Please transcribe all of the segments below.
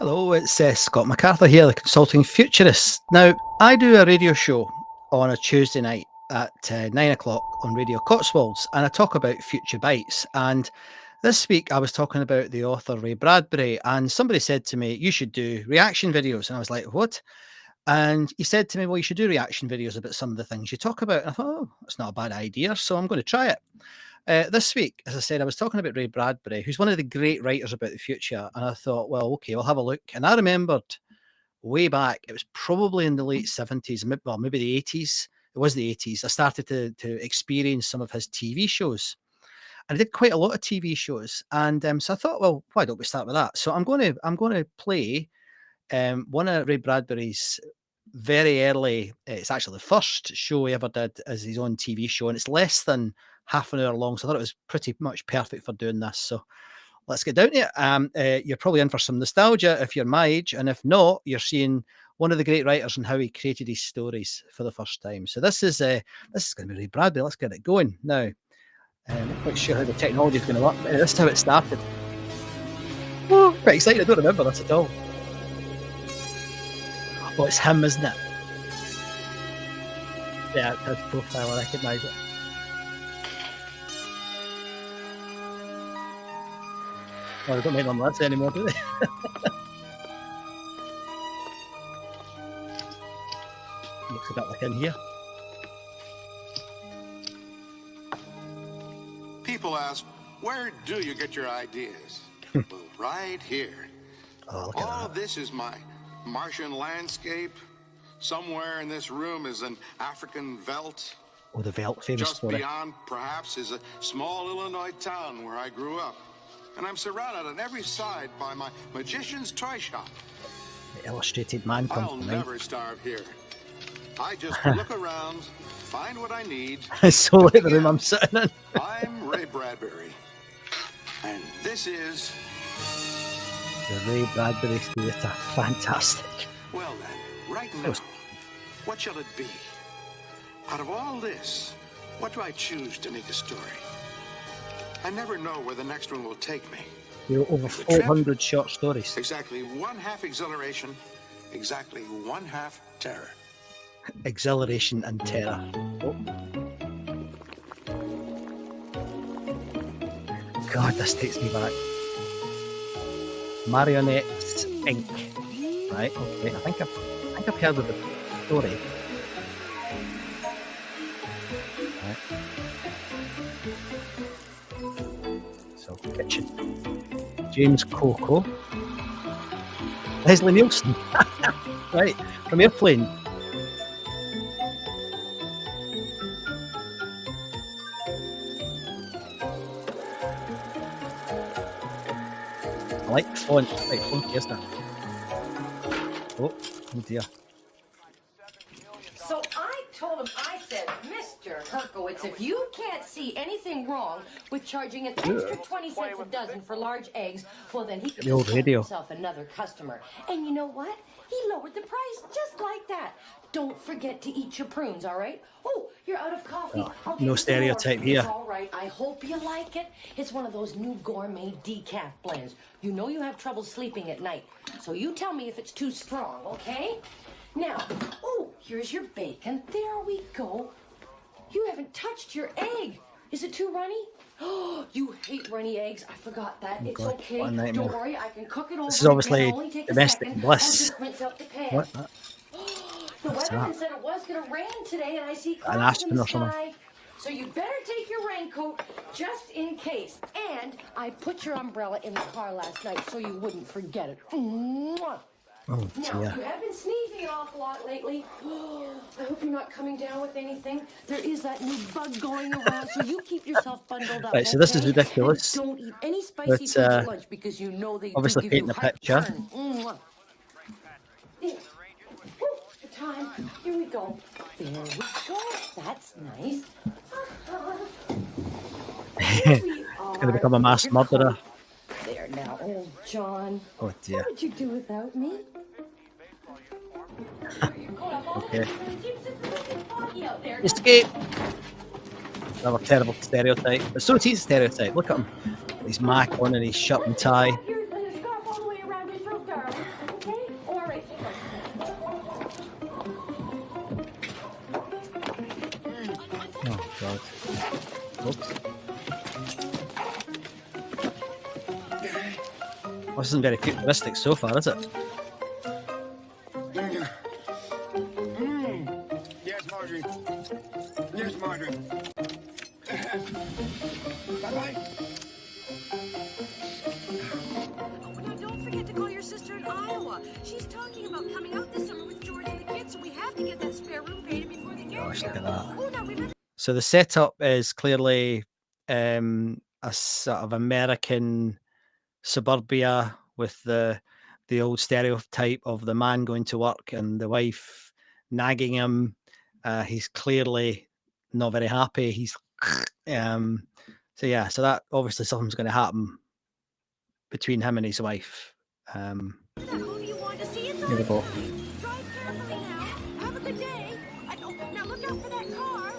Hello, it's Scott MacArthur here, the consulting futurist. Now, I do a radio show on a Tuesday night at 9 o'clock on Radio Cotswolds, and I talk about future bites. And this week I was talking about the author Ray Bradbury, and somebody said to me, "You should do reaction videos." And I was like, "What?" And he said to me, "Well, you should do reaction videos about some of the things you talk about." And I thought, "Oh, that's not a bad idea." So I'm going to try it. This week, as I said, I was talking about Ray Bradbury, who's one of the great writers about the future. And I thought, well, okay, we'll have a look. And I remembered way back, it was probably in the late 70s, well, maybe the 80s. It was the 80s. I started to experience some of his TV shows. And I did quite a lot of TV shows. And so I thought, well, why don't we start with that? So I'm going to play one of Ray Bradbury's very early, it's actually the first show he ever did as his own TV show, and it's less than half an hour long. So I thought it was pretty much perfect for doing this. So let's get down to it. You're probably in for some nostalgia if you're my age, and if not, you're seeing one of the great writers and how he created his stories for the first time. So this is going to be Ray Bradbury. Let's get it going now. I'm not quite sure how the technology is going to work. But this is how it started. Oh, quite excited. I don't remember this at all. Oh, it's him, isn't it? Yeah, it's his profile. I recognise it. Oh, they don't make them like this anymore, do they? Looks a bit like in here. People ask, where do you get your ideas? Well, right here. Oh, look at All that. of this is my Martian landscape. Somewhere in this room is an African veldt. Oh, the Veldt, famous Just story. beyond, perhaps, is a small Illinois town where I grew up. And I'm surrounded on every side by my magician's toy shop. The illustrated man comes I'll to mind. never starve here. I just look around, find what I need. It's so like the room I'm sitting in. I'm Ray Bradbury. And this is... The Ray Bradbury Theatre. Fantastic. Well then, right now, what shall it be? Out of all this, what do I choose to make a story? I never know where the next one will take me. You know, over 400 short stories. Exactly one half exhilaration, exactly one half terror. Exhilaration and terror. Oh. God, this takes me back. Marionettes Inc. Right, okay. I think I've heard of the story. Right. So kitchen. James Coco. Leslie Nielsen. Right, from Airplane. I like the font. It's quite funky, isn't it? Oh dear. So I told him, I said, Mr. Herkowitz, if you can't see anything wrong with charging an extra 20 cents a dozen for large eggs, well, then he could The old just radio. have himself another customer. And you know what? He lowered the price just like that. Don't forget to eat your prunes, all right? Oh, you're out of coffee. Oh, I'll no get you some stereotype more. here. It's all right. I hope you like it. It's one of those new gourmet decaf blends. You know you have trouble sleeping at night. So you tell me if it's too strong, okay? Now, oh, here's your bacon. There we go. You haven't touched your egg. Is it too runny? Oh, you hate runny eggs. I forgot that. Oh, it's God, okay. what a nightmare. Don't worry, I can cook it over. This is obviously It'll only take a domestic second. bliss. I'll just rinse out the pan. What? The What's weatherman that? said it was going to rain today, and I see An clouds in aspen the or something. sky. So you better take your raincoat just in case. And I put your umbrella in the car last night so you wouldn't forget it. Mwah. Oh Now, dear. you have been sneezing an awful lot lately. I hope you're not coming down with anything. There is that new bug going around, so you keep yourself bundled up. Right, so this is okay? ridiculous. And don't eat any spicy But, foods at lunch because you know they obviously do give you painting a picture. heartburn. Mwah. There. Woo, the time. Here we go. There we go. That's nice. Here we It's going to are. become a mass Your murderer. coat. There now, old John. Oh dear. What would you do without me? Okay. Escape. Another terrible stereotype. But so it is a stereotype. Look at him. His mac on and his shirt and tie. This isn't very futuristic so far, is it? Yes, Marjorie. Yes, Marjorie. Bye-bye. Oh, now don't forget to call your sister in Iowa. She's talking about coming out this summer with George and the kids, so we have to get that spare room painted before they get Gosh, here. look at that. Oh, now remember. So the setup is clearly a sort of American suburbia with the old stereotype of the man going to work and the wife nagging him. He's clearly not very happy. He's so yeah, so that obviously something's going to happen between him and his wife. That movie you wanted to see, it's Here we go. Drive carefully now. Have a good day. Now look out for that car.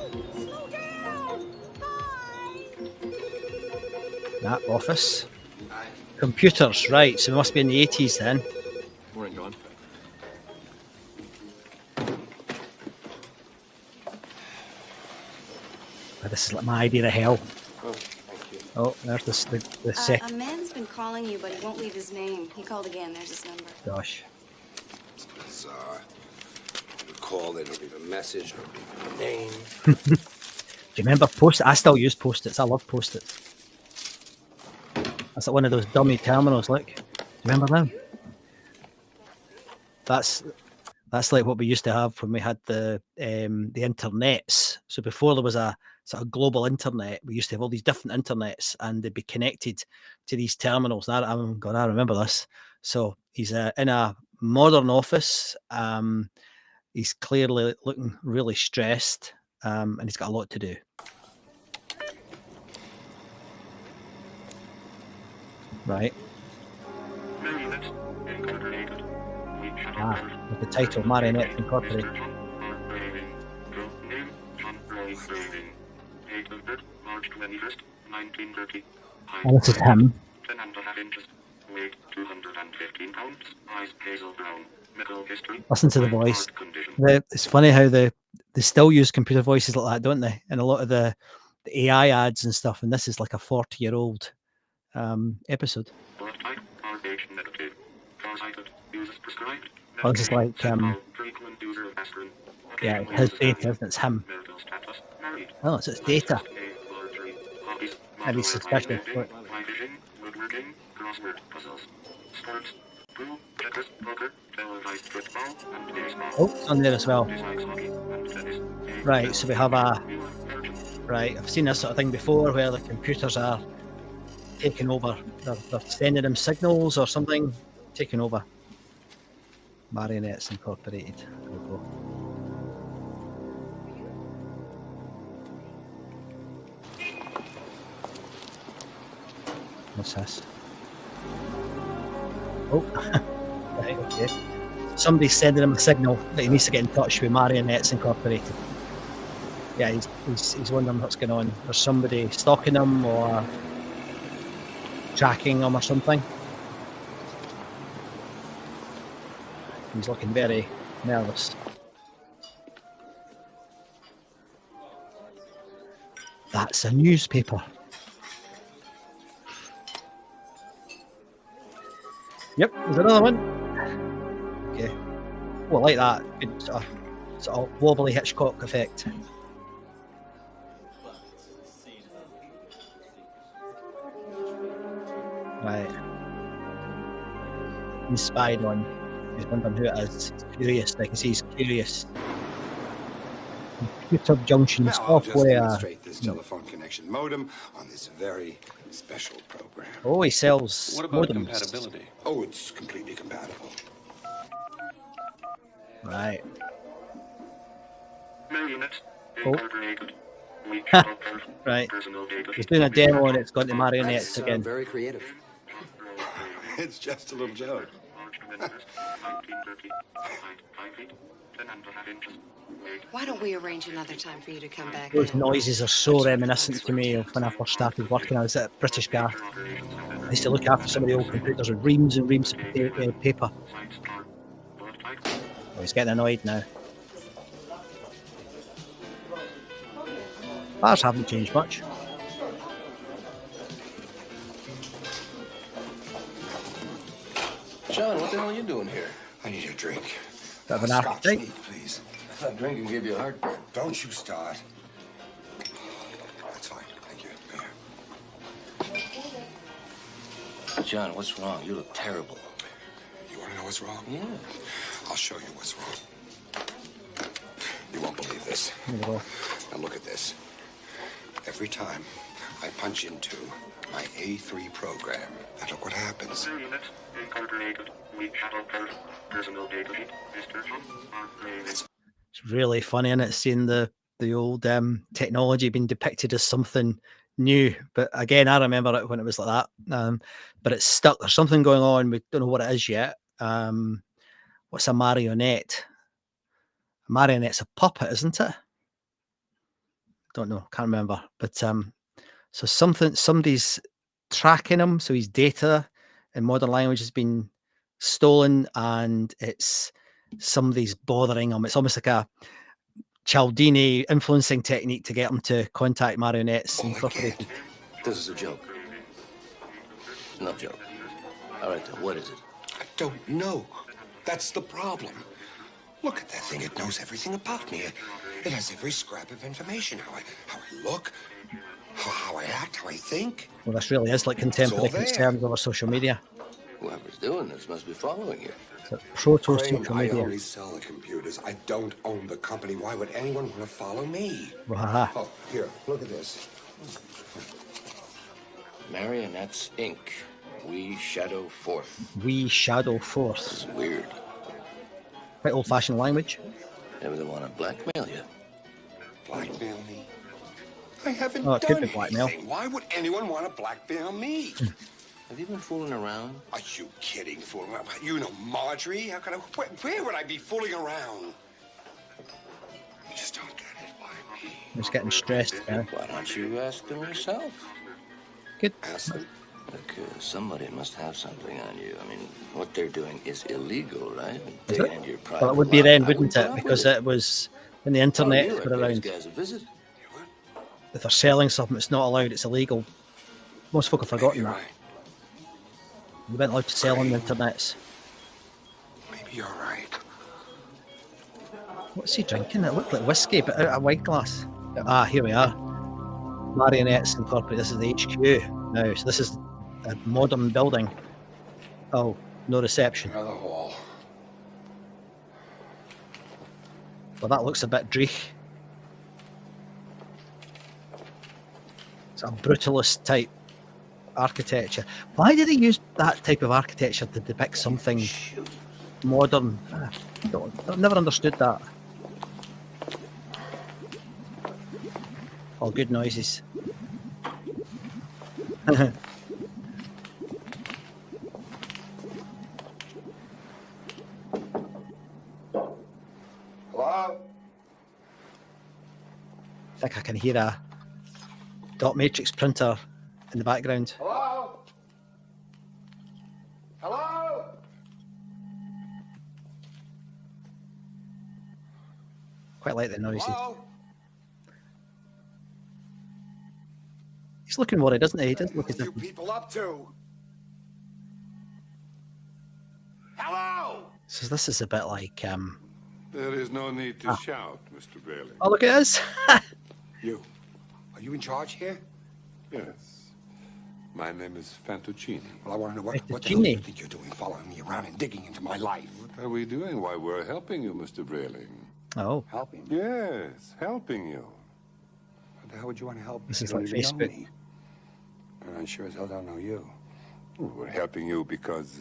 Ooh, slow down. Bye. That office. Computers, right? So we must be in the 80s then. Morning, John. This is like my idea of hell. Oh, thank you. Oh, there's the second. A man's been calling you, but he won't leave his name. He called again. There's his number. Gosh. It's bizarre. You call, they don't leave a message, don't leave a name. Do you remember Post-it? I still use Post-its. I love Post-its. That's like one of those dummy terminals, look. Do you remember them? That's like what we used to have when we had the internets. So before there was a sort of global internet, we used to have all these different internets and they'd be connected to these terminals. And I remember this. So he's in a modern office. He's clearly looking really stressed, and he's got a lot to do. Right. With the title Marionettes Incorporated. And this is him. Listen to the voice. It's funny how they still use computer voices like that, don't they? In a lot of the AI ads and stuff. And this is like a 40-year-old episode. Oh, this is like yeah, his data, isn't it? It's him. Oh, so it's data. I'd be suspicious. Oh, it's on there as well. Right, so we have right, I've seen this sort of thing before where the computers are taking over. They're sending them signals or something, taking over. Marionettes Incorporated. There we go. What's this? Oh, right, okay. Somebody's sending him a signal that he needs to get in touch with Marionettes Incorporated. Yeah, he's wondering what's going on. There's somebody stalking him or tracking him or something. He's looking very nervous. That's a newspaper. Yep, there's another one. Okay. Well, like that. Good sort of wobbly Hitchcock effect. Right. He's spied on. He's wondering who it is. He's curious. I can see he's curious. Computer junction Now, I'll just software. demonstrate this telephone connection modem on this very special program. Oh, he sells What about modems. compatibility? Oh, it's completely compatible. Right. Marionettes Oh. Incorporated. Right. He's doing a demo and it's gone to Marionettes That's again. very creative. It's just a little joke. Why don't we arrange another time for you to come back? Those noises are so reminiscent to me of when I first started working. I was at British Gas. I used to look after some of the old computers with reams and reams of paper. Oh, he's getting annoyed now. Bars haven't changed much. John, what the hell are you doing here? I need a drink. Bit of an Scotch appetite. neat, please. I thought drinking gave you a heartburn. Don't you start. That's fine. Thank you. Here. John, what's wrong? You look terrible. You want to know what's wrong? Yeah. I'll show you what's wrong. You won't believe this. There we go. Now look at this. Every time I punch into my A3 program, now look what happens. It's really funny, and it's seeing the old technology being depicted as something new. But again, I remember it when it was like that. But it's stuck. There's something going on. We don't know what it is yet. What's a marionette? A marionette's a puppet, isn't it? Don't know. Can't remember. But so somebody's tracking him. So his data in modern language has been stolen, and it's somebody's bothering him. It's almost like a Cialdini influencing technique to get him to contact Marionettes Incorporated. This is a joke. No joke. All right, then, what is it? I don't know. That's the problem. Look at that thing. It knows everything about me. It has every scrap of information. How I look, how I act, how I think. Well, this really is like contemporary It's all there. concerns over social media. Whoever's doing this must be following you. So proto Crane, social I media. only sell the computers. I don't own the company. Why would anyone want to follow me? Wahaha. Oh, here, look at this. Marionettes, Inc. We shadow forth. We shadow force. This is weird. Quite old-fashioned language. Maybe they want to blackmail you. Blackmail me? I haven't Oh, it could done be blackmail. anything. Why would anyone want to blackmail me? Have you been fooling around? Are you kidding, fool? You know Marjorie? How could I? Where would I be fooling around? You just don't get it. Why me? He's getting stressed now. Why don't you ask them yourself? Good. Ask them. Look, somebody must have something on you. I mean, what they're doing is illegal, right? Is They it? and your private Well, it would be life. then, I wouldn't put it? up Because with it was when the Oh, internet you're were right, around. these guys a visit. If they're selling something, it's not allowed. It's illegal. Most folk have forgotten Maybe that. you're right. You weren't allowed to sell on the internets. Maybe you're right. What's he drinking? It looked like whiskey, but out of a wine glass. Ah, here we are. Marionettes Incorporated. This is the HQ now. So this is a modern building. Oh, no reception. Another hall. Well, that looks a bit dreich. It's a brutalist type architecture. Why did he use that type of architecture to depict something modern? I've never understood that. All good noises. Hello? I think I can hear a dot matrix printer in the background. Hello? Hello? Quite like the noises. Hello? He's looking worried, doesn't he? He doesn't look What as are if you people up to? Hello? so this is a bit like There is no need to shout, Mr. Bailey. oh, look at this. You. Are you in charge here? Yes. My name is Fantocini. Well, I want to know what the hell Fettuccine. you think you're doing, following me around and digging into my life. What are we doing? Why, we're helping you, Mr. Brayling. Oh, Helping? Yes, helping you. What the hell would you want to help me? This You is don't like even know Facebook. me. And I sure as hell don't know you. We're helping you because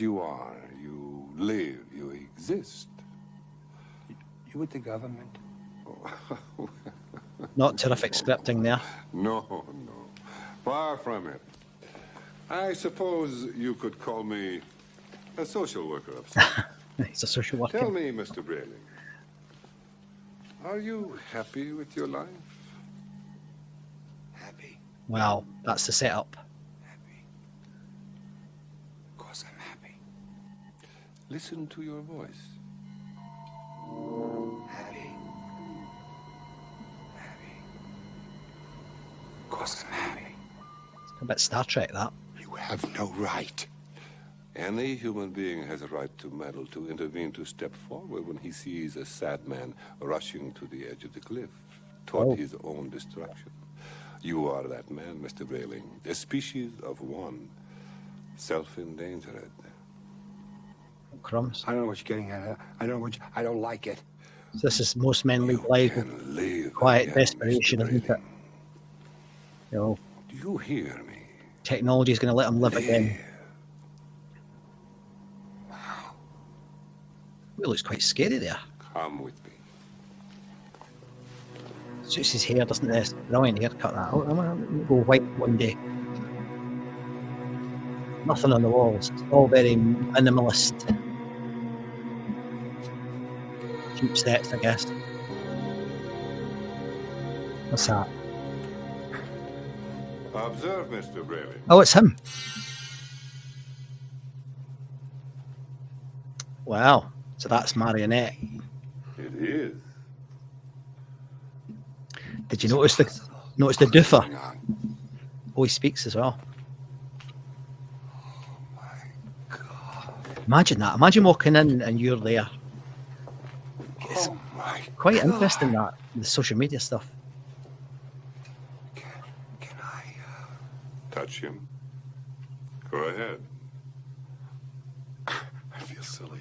you are, you live, you exist. You with the government? not terrific scripting there. No, no. Far from it. I suppose you could call me a social worker of sorts. He's a social worker. Tell me, Mr. Brayling, are you happy with your life? Happy? Wow, that's the setup. Happy? Of course I'm happy. Listen to your voice. Happy? Happy? Of course I'm happy. It's a bit Star Trek, that. You have no right Any human being has a right to meddle, to intervene, to step forward when he sees a sad man rushing to the edge of the cliff toward his own destruction. You are that man, Mr. Railing, a species of one, self-endangered. Crumbs. I don't know what you're getting at. I don't like it. So this is most men lead lives with quiet desperation, isn't it? You know, Do you hear me? technology is going to let them live again. It looks quite scary there. Come with me. Suits his hair, doesn't it? It's brilliant haircut that. I'm gonna go white one day. Nothing on the walls. It's all very minimalist. Cheap sets, I guess. What's that? Observe, Mr. Railing. Oh, it's him. Wow. So that's Marionette. It is. Did you notice the doofer? Oh, he speaks as well. Imagine that. Imagine walking in and you're there. It's quite interesting, that, the social media stuff. Can I? Touch him. Go ahead. I feel silly.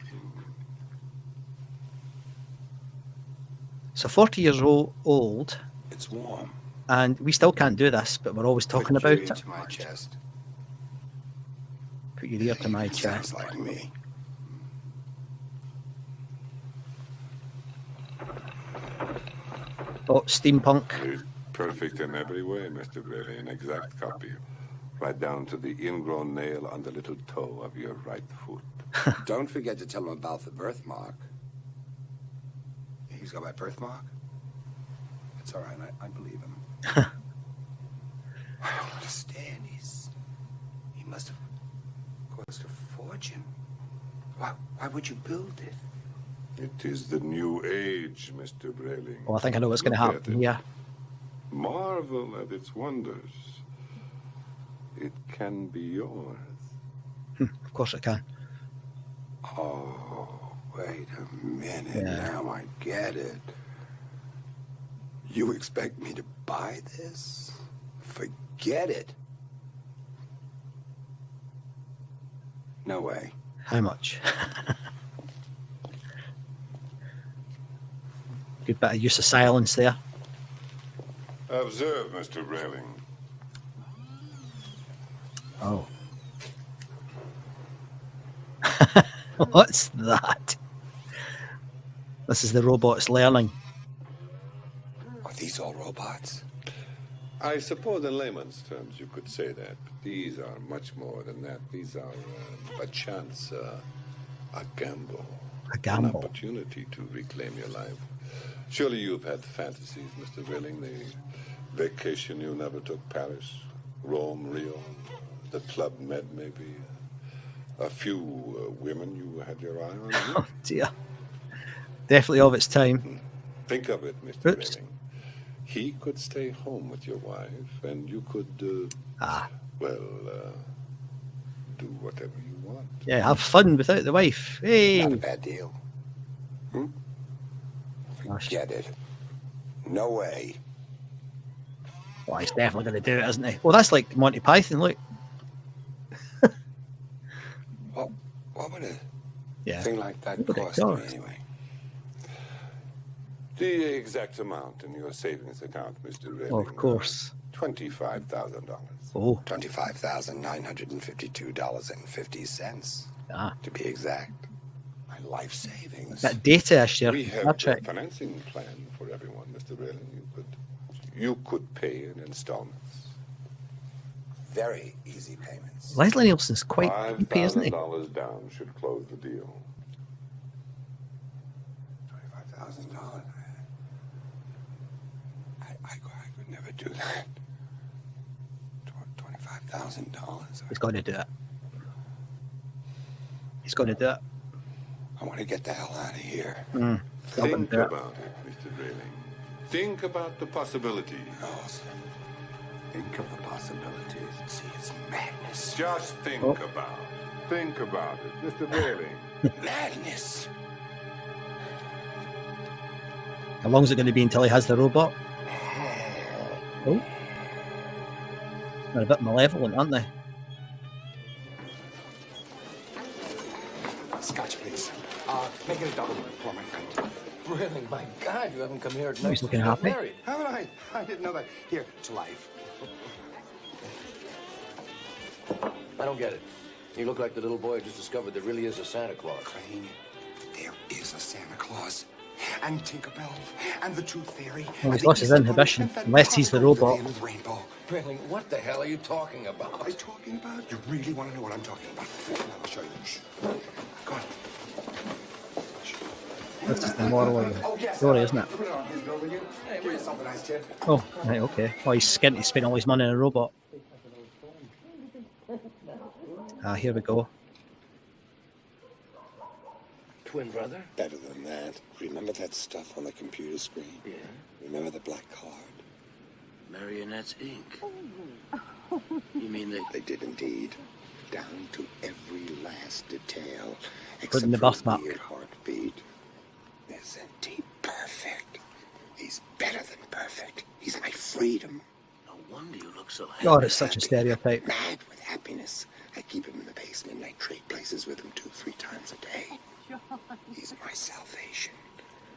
So 40 years old, It's warm. and we still can't do this, but we're always talking Put about your ear it. to my chest. Put your ear to my It chest. sounds like me. Oh, steampunk. It's perfect in every way, Mr. Rayleigh. An exact copy. Right down to the ingrown nail on the little toe of your right foot. Don't forget to tell him about the birthmark. He's got my birthmark? It's all right. I believe him. I don't understand. He must have cost a fortune. Why would you build it? It is the new age, Mr. Rayleigh. Well, I think I know what's going to Look happen at it. here. Marvel at its wonders. It can be yours. Of course it can. Oh, wait a minute. Yeah. Now I get it. You expect me to buy this? Forget it. No way. How much? Good bit of use of silence there. Observe, Mr. Rayleigh. Oh. What's that? This is the robots learning. Are these all robots? I suppose in layman's terms you could say that, but these are much more than that. These are a chance, a gamble. A gamble. An opportunity to reclaim your life. Surely you've had fantasies, Mr. Rayleigh. The vacation you never took, Paris, Rome, Rio, the Club Med maybe. A few women you had your eye on. Oh dear. Definitely of its time. Think of it, Mr. Oops. Rayleigh. He could stay home with your wife, and you could, do whatever you want. Yeah, have fun without the wife. Hey. Not a bad deal. Gosh. Get it. No way. Well, he's definitely going to do it, isn't he? Well, that's like Monty Python, look. What would a Yeah. thing like that Look at it cost me go. anyway? The exact amount in your savings account, Mr. Rayleigh. Oh, of course. $25,000. Oh. $25,952.50. Ah. To be exact. My life savings. That data issue. We have That's a right. financing plan for everyone, Mr. Rayleigh. You could pay in installments. Very easy payments. Leslie Nielsen's quite creepy, isn't he? $5,000 down should close the deal. $25,000. I could never do that. $25,000. He's going to do it. He's going to do it. I want to get the hell out of here. Think about it, Mr. Rayleigh. Think about the possibility. No, sir. Think of the possibilities. See, it's madness. Just think about it. Mr. Bailey. Madness. How long is it going to be until he has the robot? Oh. They're a bit malevolent, aren't they? Scotch, please. Make it a double for my friend. Really? My God, you haven't come here at night. He's looking since you got happy. married. Haven't I? I didn't know that. Here, to life. I don't get it. You look like the little boy who just discovered there really is a Santa Claus. Crane, there is a Santa Claus. And Tinkerbell. And the Tooth Fairy. Well, he's lost his inhibition, unless he's the robot. Rainbow. Really? What the hell are you talking about? What am I talking about? You really want to know what I'm talking about? I'll show you. Shh. Go on. This is the moral of the story, isn't it? Put it on his bill, will you? Hey, give yourself a nice tip. Oh, right, okay. Well, he's skinty, he spent all his money on a robot. Here we go. Twin brother? Better than that. Remember that stuff on the computer screen? Yeah. Remember the black card? Marionettes, Inc. You mean They did indeed. Down to every last detail. Put in the except for birthmark. a weird heartbeat. Isn't he perfect? He's better than perfect. He's my freedom. No wonder you look so happy. God, it's such a stereotype. Mad with happiness. I keep him in the basement and I trade places with him 2-3 times a day. He's my salvation.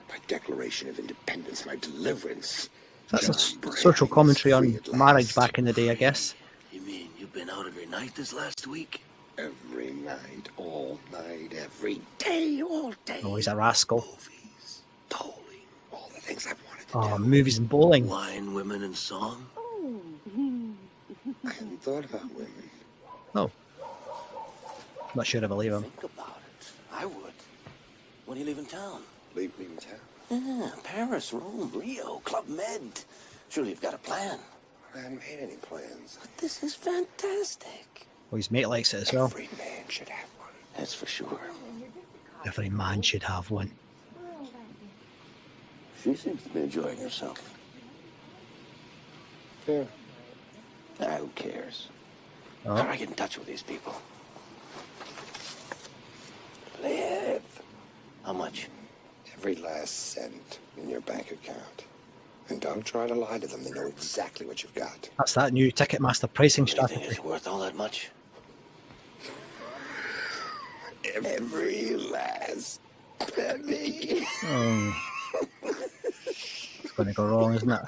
My declaration of independence, my deliverance. That's a John Bray social commentary is on free at marriage last. back in the day, I guess. You mean you've been out every night this last week? Every night, all night, every day, all day. Oh, he's a rascal. Movies, bowling, all the things I've wanted to Oh, do. movies and bowling. Wine, women, and song? I hadn't thought about women. Oh. Not sure I believe him. Think about it. I would. When are you leaving town? Leaving town. Yeah, Paris, Rome, Rio, Club Med. Surely you've got a plan. I haven't made any plans. But this is fantastic. Well, his mate likes it as well. Every man should have one. That's for sure. Every man should have one. She seems to be enjoying herself. Yeah. Who cares? Oh. How do I get in touch with these people? Live. How much? Every last cent in your bank account. And don't try to lie to them. They know exactly what you've got. That's that new Ticketmaster pricing Do you think strategy. it's worth all that much? Every last penny. Oh. It's going to go wrong, isn't it?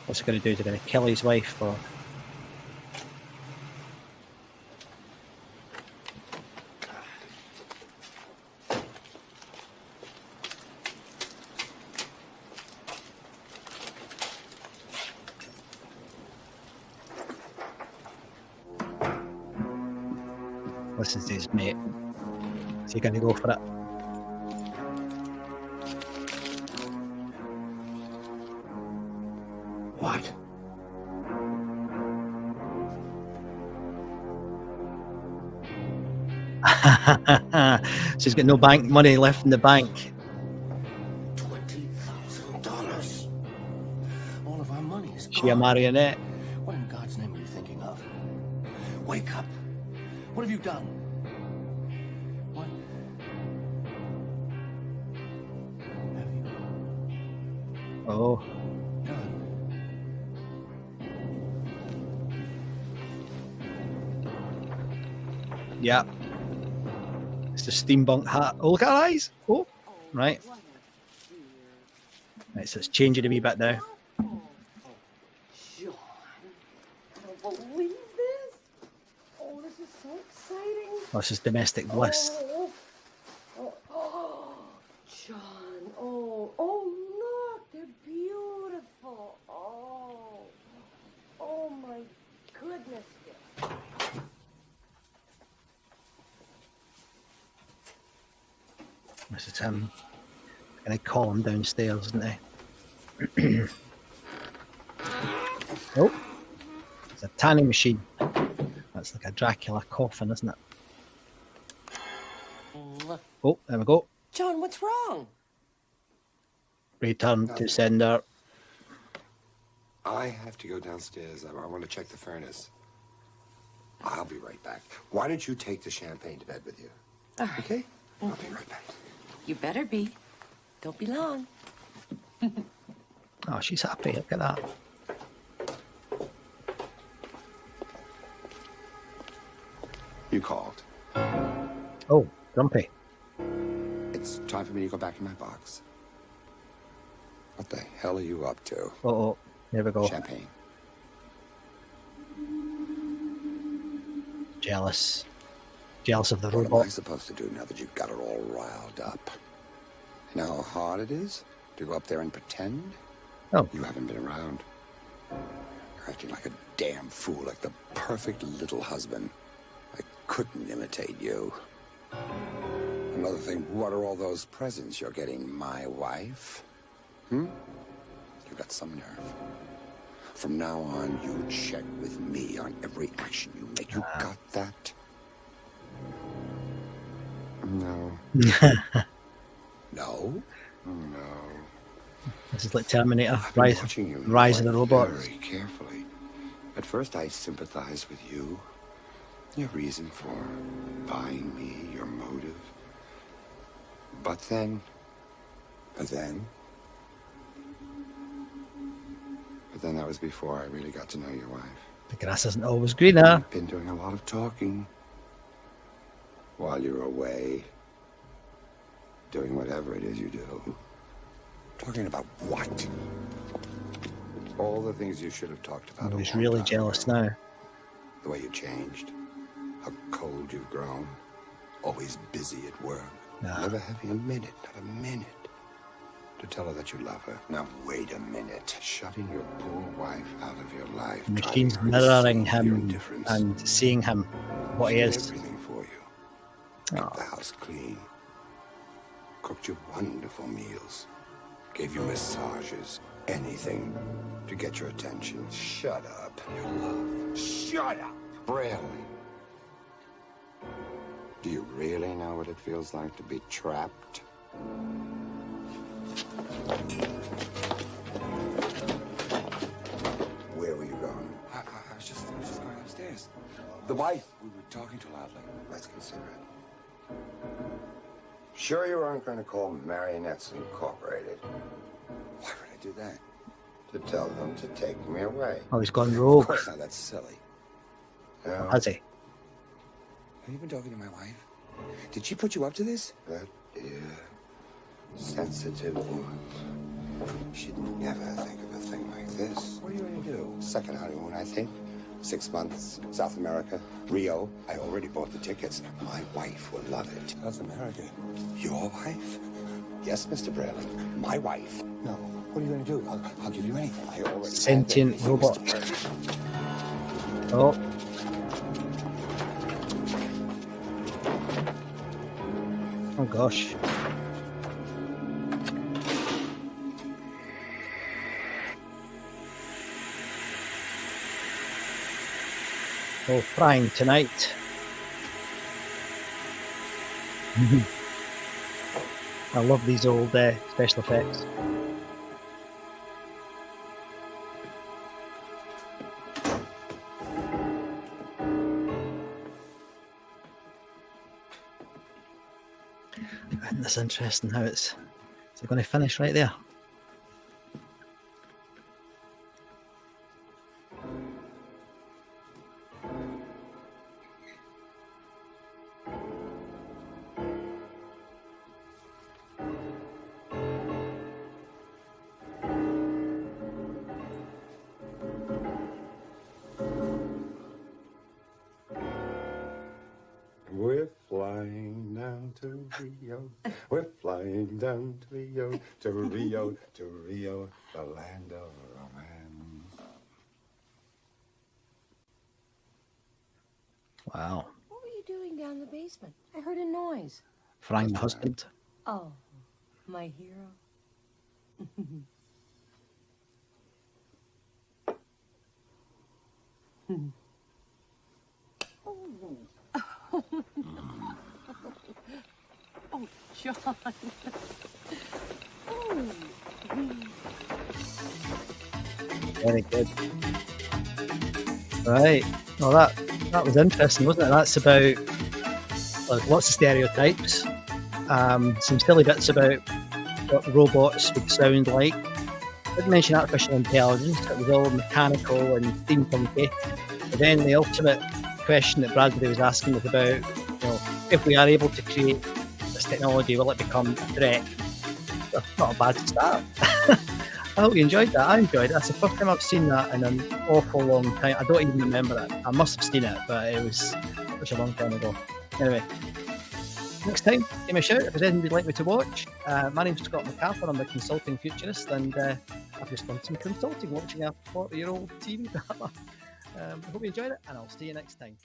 What's he going to do? Is he going to kill his wife or... This is his mate. Is he going to go for it? What? So he's got no bank money left in the bank. $20,000. All of our money is Is she a gone. marionette? What in God's name are you thinking of? Wake up. What have you done? What have you Oh. done? Yeah. It's the steampunk hat. Oh, look at her eyes. Oh, right. Right, so it's changing a wee bit now. John, I don't believe this. Oh, this is so exciting. Oh, this is domestic bliss. Oh, John. Oh, look, they're beautiful. Oh my goodness. This is him. Gonna call him downstairs, isn't he? Oh, it's a tanning machine. That's like a Dracula coffin, isn't it? Oh, there we go. John, what's wrong? Return to sender. I have to go downstairs. I want to check the furnace. I'll be right back. Why don't you take the champagne to bed with you? All right. Okay? I'll be right back. You better be. Don't be long. Oh, she's happy. Look at that. You called. Oh, grumpy. It's time for me to go back in my box. What the hell are you up to? Oh, there we go. Champagne. Jealous. Jealous of the What am robot. I supposed to do now that you've got it all riled up? You know how hard it is to go up there and pretend? Oh. You haven't been around. You're acting like a damn fool, like the perfect little husband. I couldn't imitate you. Another thing, what are all those presents you're getting, my wife? You got some nerve. From now on, you check with me on every action you make. You got that? No. No? No. This is like Terminator. I've been watching you Rise of the robots. very carefully. At first, I sympathized with you. Your reason for buying me, your motive. But then... But then that was before I really got to know your wife. The grass isn't always greener. You've been doing a lot of talking while you're away, doing whatever it is you do. Talking about what? All the things you should have talked about. He's really jealous now. The way you changed, how cold you've grown, always busy at work, never having a minute, not a minute, to tell her that you love her. Now wait a minute, shutting your poor wife out of your life. The machine's mirroring him and seeing him, what he is. Everything for you. Kept the house clean. Cooked you wonderful meals. Gave you massages. Anything to get your attention. Shut up. Your love. Shut up. Really? Do you really know what it feels like to be trapped? Where were you going? I was just going upstairs. The wife. We were talking too loudly. Let's consider it. Sure you aren't going to call Marionettes Incorporated? Why would I do that? To tell them to take me away. Oh, he's gone rogue. Of course not, that's silly. No. Has he? Have you been talking to my wife? Did she put you up to this? That dear, sensitive woman. She'd never think of a thing like this. What are you going to do? Second honeymoon, I think. 6 months, South America, Rio. I already bought the tickets. My wife will love it. South America? Your wife? Yes, Mr. Bradley. My wife. No. What are you going to do? I'll give you anything. I already Sentient robot. Oh. Oh gosh. Oh, frying tonight. I love these old special effects. Isn't this interesting how is it going to finish right there? We're flying down to Rio. We're flying down to Rio, to Rio, to Rio, the land of romance. Wow. What were you doing down in the basement? I heard a noise. Frying the husband. Oh, my hero. Oh, John. Very good. Right. Well, that was interesting, wasn't it? That's about lots of stereotypes. Some silly bits about what robots would sound like. Didn't mention artificial intelligence. It was all mechanical and steampunky. But then the ultimate question that Bradbury was asking was about, if we are able to create this technology, will it become a threat? That's not a bad start. I hope you enjoyed that. I enjoyed it. That's the first time I've seen that in an awful long time. I don't even remember it. I must have seen it, but it was such a long time ago. Anyway, next time, give me a shout if there's anything you'd like me to watch. My name's Scott MacArthur. I'm a consulting futurist, and I've just done some consulting watching a 40-year-old TV drama. I hope you enjoyed it, and I'll see you next time.